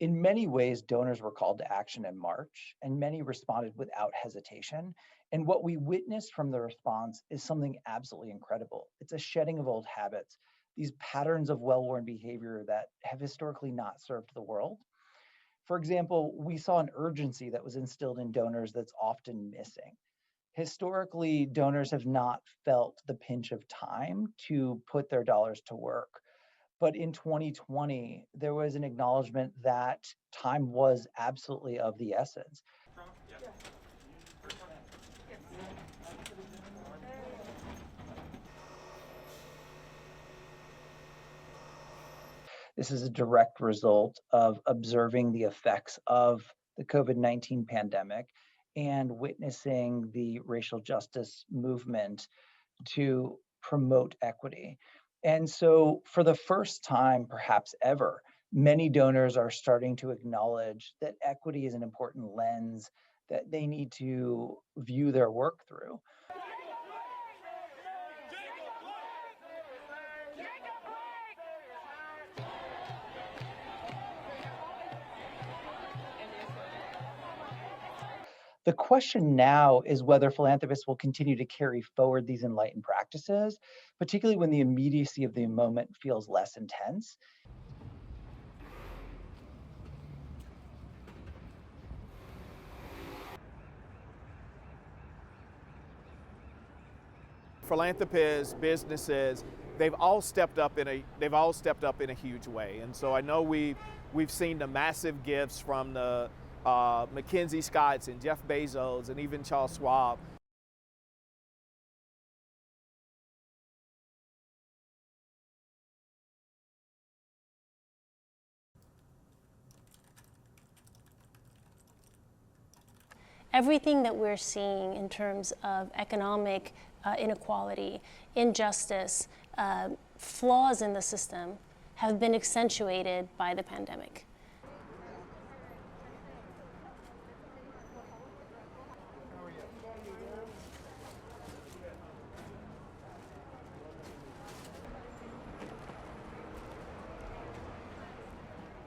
In many ways, donors were called to action in March, and many responded without hesitation. And what we witnessed from the response is something absolutely incredible. It's a shedding of old habits, these patterns of well worn behavior that have historically not served the world. For example, we saw an urgency that was instilled in donors that's often missing. Historically, donors have not felt the pinch of time to put their dollars to work. But in 2020, there was an acknowledgement that time was absolutely of the essence. This is a direct result of observing the effects of the COVID-19 pandemic and witnessing the racial justice movement to promote equity. And so, for the first time, perhaps ever, many donors are starting to acknowledge that equity is an important lens that they need to view their work through. The question now is whether philanthropists will continue to carry forward these enlightened practices, particularly when the immediacy of the moment feels less intense. Philanthropists, businesses, they've all stepped up in a huge way. And so I know we've seen the massive gifts from the MacKenzie Scotts and Jeff Bezos and even Charles Schwab. Everything that we're seeing in terms of economic inequality, injustice, flaws in the system have been accentuated by the pandemic.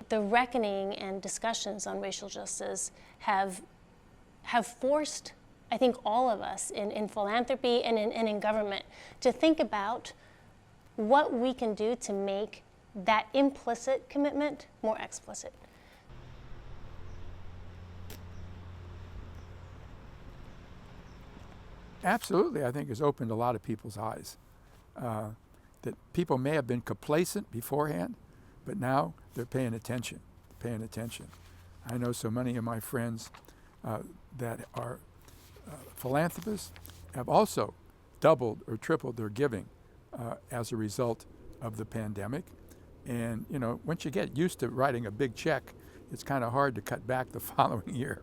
The reckoning and discussions on racial justice have forced, I think, all of us in philanthropy and in government to think about what we can do to make that implicit commitment more explicit. Absolutely, I think it's opened a lot of people's eyes. That people may have been complacent beforehand, but now they're paying attention, I know so many of my friends that are philanthropists have also doubled or tripled their giving as a result of the pandemic. And once you get used to writing a big check, it's kind of hard to cut back the following year.